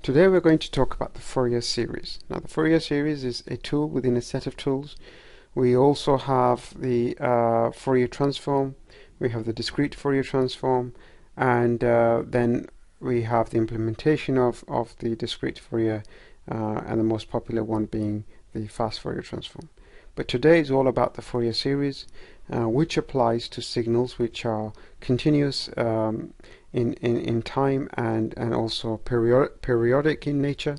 Today we're going to talk about the Fourier series. Now the Fourier series is a tool within a set of tools. We also have the Fourier transform, we have the discrete Fourier transform, and then we have the implementation of the discrete Fourier, and the most popular one being the fast Fourier transform. But today is all about the Fourier series, which applies to signals which are continuous in time and also periodic in nature,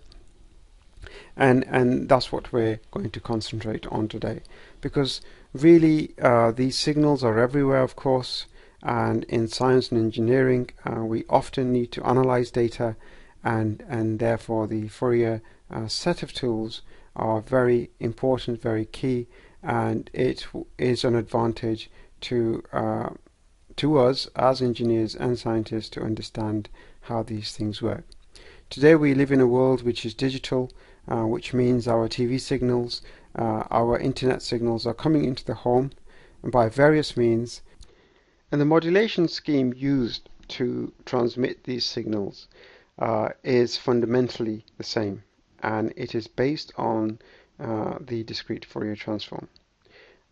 and that's what we're going to concentrate on today, because really these signals are everywhere, of course, and in science and engineering we often need to analyze data, and therefore the Fourier set of tools are very important, very key, and it is an advantage to us as engineers and scientists to understand how these things work. Today we live in a world which is digital, which means our TV signals, our internet signals are coming into the home by various means, and the modulation scheme used to transmit these signals is fundamentally the same, and it is based on the discrete Fourier transform.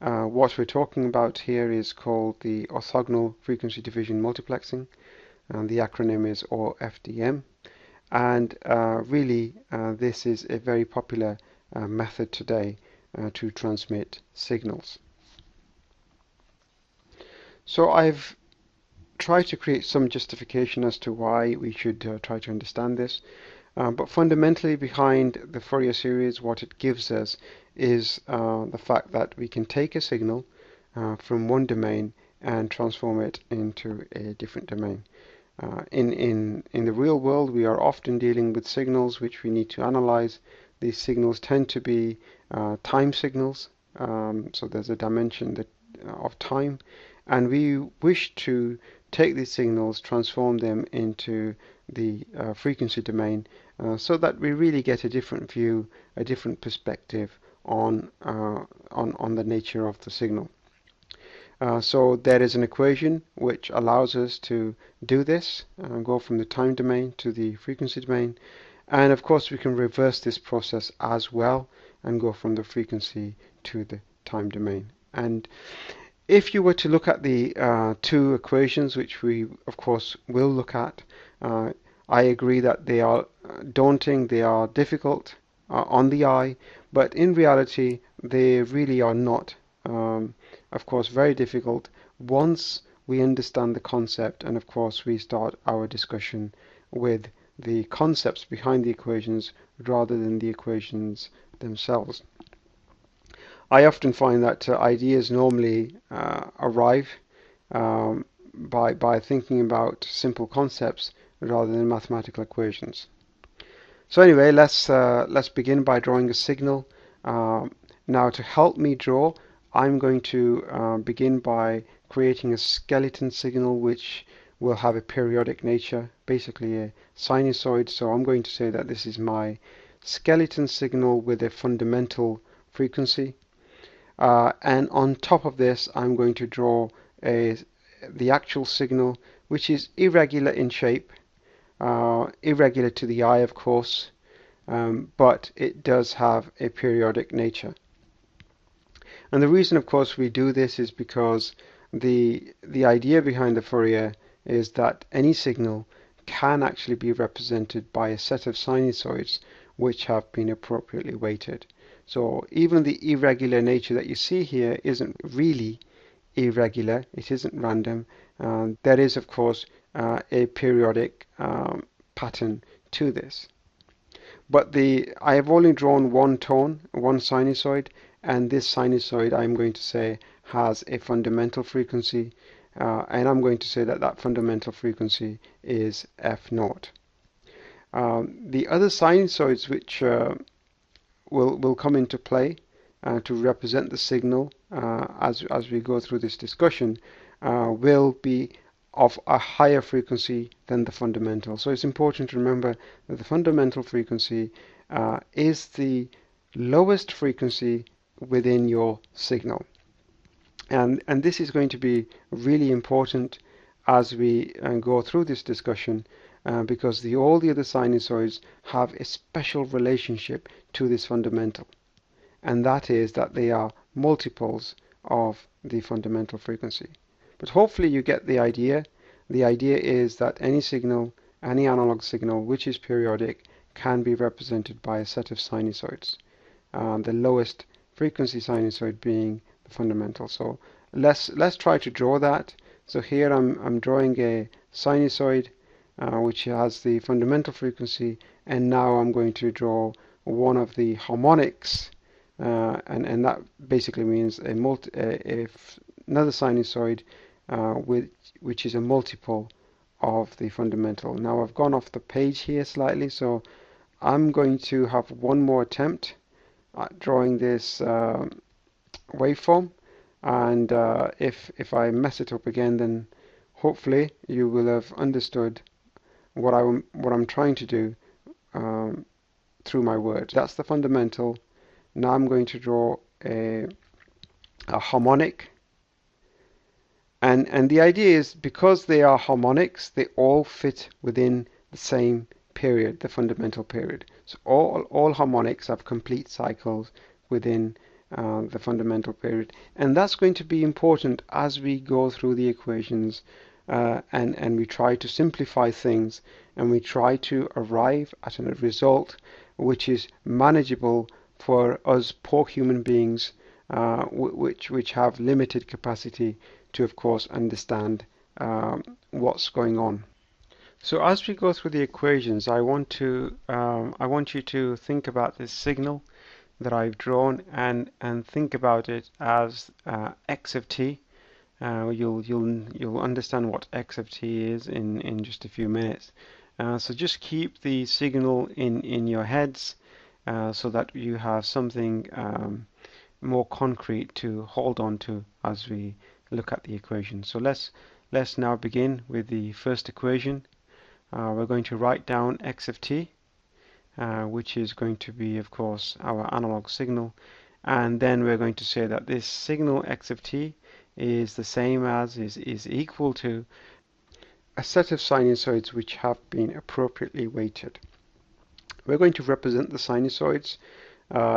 What we're talking about here is called the orthogonal frequency division multiplexing, and the acronym is OFDM, and really this is a very popular method today to transmit signals. So I've tried to create some justification as to why we should try to understand this. But fundamentally behind the Fourier series, what it gives us is the fact that we can take a signal from one domain and transform it into a different domain. In the real world, we are often dealing with signals which we need to analyze. These signals tend to be time signals, so there's a dimension of time, and we wish to take these signals, transform them into the frequency domain, so that we really get a different view, a different perspective on the nature of the signal. So there is an equation which allows us to do this, go from the time domain to the frequency domain, and of course we can reverse this process as well and go from the frequency to the time domain. And if you were to look at the two equations, which we of course will look at, I agree that they are daunting, they are difficult on the eye, but in reality they really are not, of course, very difficult once we understand the concept, and of course we start our discussion with the concepts behind the equations rather than the equations themselves. I often find that ideas normally arrive by thinking about simple concepts rather than mathematical equations. So anyway, let's begin by drawing a signal. Now to help me draw, I'm going to begin by creating a skeleton signal which will have a periodic nature, basically a sinusoid. So I'm going to say that this is my skeleton signal with a fundamental frequency. And on top of this, I'm going to draw the actual signal, which is irregular in shape, irregular to the eye, of course, but it does have a periodic nature. And the reason, of course, we do this is because the idea behind the Fourier is that any signal can actually be represented by a set of sinusoids which have been appropriately weighted. So even the irregular nature that you see here isn't really irregular, it isn't random. There is, of course, a periodic pattern to this. But I have only drawn one tone, one sinusoid, and this sinusoid, I'm going to say, has a fundamental frequency, and I'm going to say that that fundamental frequency is f0. The other sinusoids which will come into play to represent the signal as we go through this discussion will be of a higher frequency than the fundamental. So it's important to remember that the fundamental frequency is the lowest frequency within your signal. And this is going to be really important as we go through this discussion, because all the other sinusoids have a special relationship to this fundamental, and that is that they are multiples of the fundamental frequency. But hopefully you get the idea. The idea is that any signal, any analog signal which is periodic, can be represented by a set of sinusoids, the lowest frequency sinusoid being the fundamental. So let's try to draw that. So here I'm drawing a sinusoid which has the fundamental frequency, and now I'm going to draw one of the harmonics, and that basically means another sinusoid which is a multiple of the fundamental. Now I've gone off the page here slightly, so I'm going to have one more attempt at drawing this waveform, and if I mess it up again, then hopefully you will have understood what I'm trying to do through my words. That's the fundamental. Now I'm going to draw a harmonic, and the idea is, because they are harmonics, they all fit within the same period, the fundamental period. So all harmonics have complete cycles within the fundamental period, and that's going to be important as we go through the equations, and we try to simplify things, and we try to arrive at a result which is manageable for us poor human beings, which have limited capacity to, of course, understand what's going on. So as we go through the equations, I want you to think about this signal that I've drawn, and think about it as x of t. You'll understand what x of t is in just a few minutes. So just keep the signal in your heads, so that you have something more concrete to hold on to as we look at the equation. So let's now begin with the first equation. We're going to write down x of t, which is going to be, of course, our analog signal, and then we're going to say that this signal x of t is the same as, is equal to a set of sinusoids which have been appropriately weighted. We're going to represent the sinusoids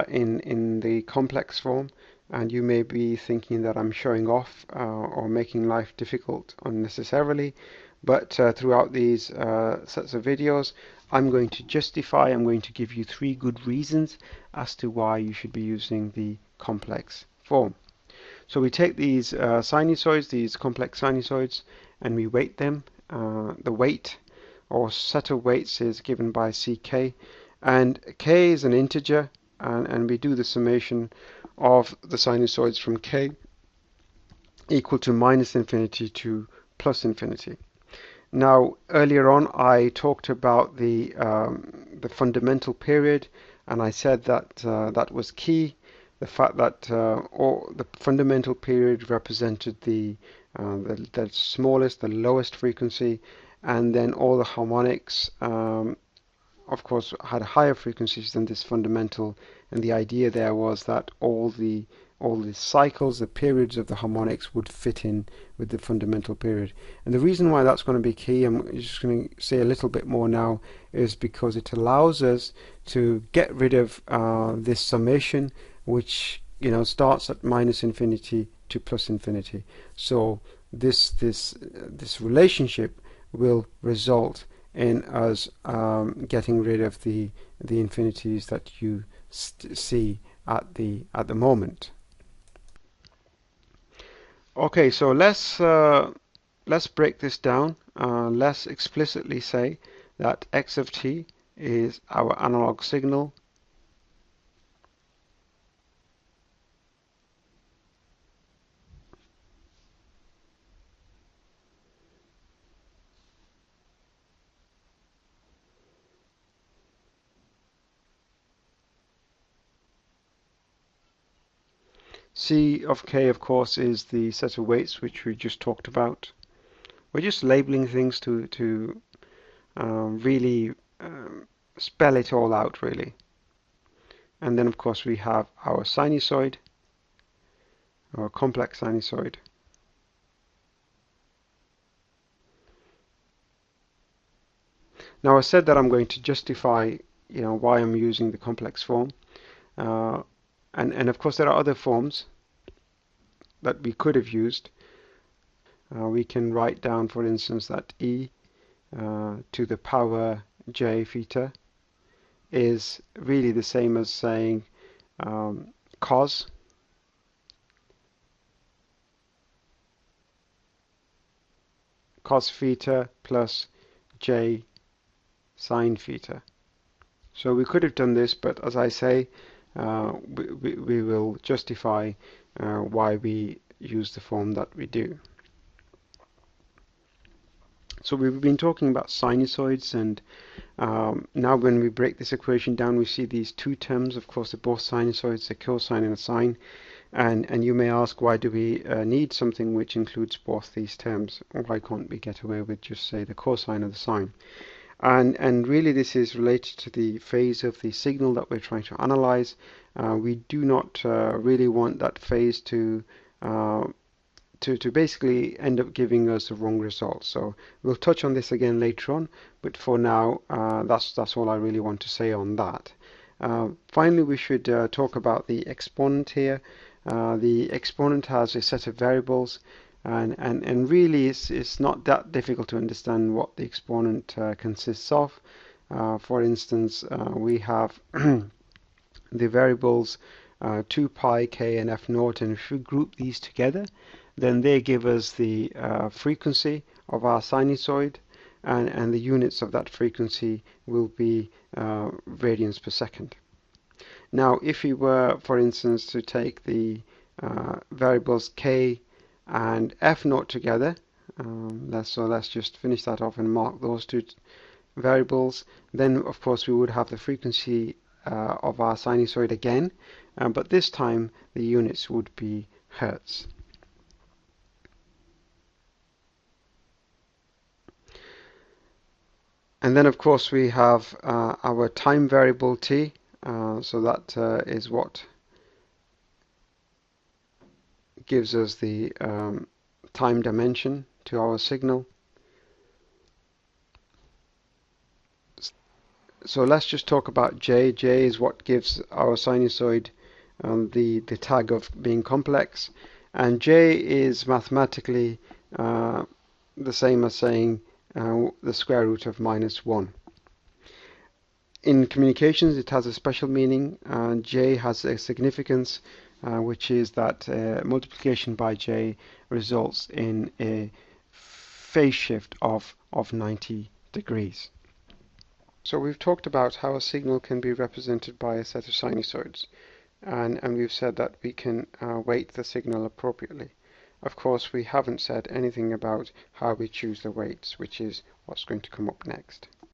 in the complex form, and you may be thinking that I'm showing off or making life difficult unnecessarily, but throughout these sets of videos, I'm going to give you 3 good reasons as to why you should be using the complex form. So we take these sinusoids, these complex sinusoids, and we weight them. The weight or set of weights is given by ck, and k is an integer, and we do the summation of the sinusoids from k equal to minus infinity to plus infinity. Now, earlier on I talked about the fundamental period, and I said that that was key. The fact that the fundamental period represented the smallest, the lowest frequency, and then all the harmonics, of course, had higher frequencies than this fundamental, and the idea there was that all the cycles, the periods of the harmonics would fit in with the fundamental period. And the reason why that's going to be key, I'm just going to say a little bit more now, is because it allows us to get rid of this summation, which starts at minus infinity to plus infinity. So this relationship will result in us getting rid of the infinities that you see at the moment. Okay, so let's break this down. Let's explicitly say that x of t is our analog signal, C of k, of course, is the set of weights which we just talked about. We're just labeling things to really spell it all out, really. And then, of course, we have our sinusoid, our complex sinusoid. Now I said that I'm going to justify, why I'm using the complex form, uh, and of course there are other forms that we could have used. We can write down, for instance, that e to the power j theta is really the same as saying cos theta plus j sine theta. So we could have done this, but as I say, we will justify why we use the form that we do. So we've been talking about sinusoids, and now when we break this equation down, we see these two terms. Of course, they're both sinusoids, a cosine and a sine. And you may ask, why do we need something which includes both these terms? Why can't we get away with just say the cosine or the sine? And really this is related to the phase of the signal that we're trying to analyze. We do not really want that phase to basically end up giving us the wrong result. So we'll touch on this again later on, but for now that's all I really want to say on that. Finally, we should talk about the exponent here. The exponent has a set of variables, and really it's not that difficult to understand what the exponent consists of. For instance, we have the variables 2 pi, k, and f naught, and if we group these together, then they give us the frequency of our sinusoid, and the units of that frequency will be radians per second. Now, if we were, for instance, to take the variables k and f naught together, let's just finish that off and mark those two variables, then of course we would have the frequency of our sinusoid again, but this time the units would be hertz. And then of course we have our time variable t, so that is what gives us the time dimension to our signal. So let's just talk about j. J is what gives our sinusoid the tag of being complex, and j is mathematically the same as saying the square root of -1. In communications, it has a special meaning. J has a significance, which is that multiplication by j results in a phase shift of 90 degrees. So we've talked about how a signal can be represented by a set of sinusoids, and we've said that we can weight the signal appropriately. Of course, we haven't said anything about how we choose the weights, which is what's going to come up next.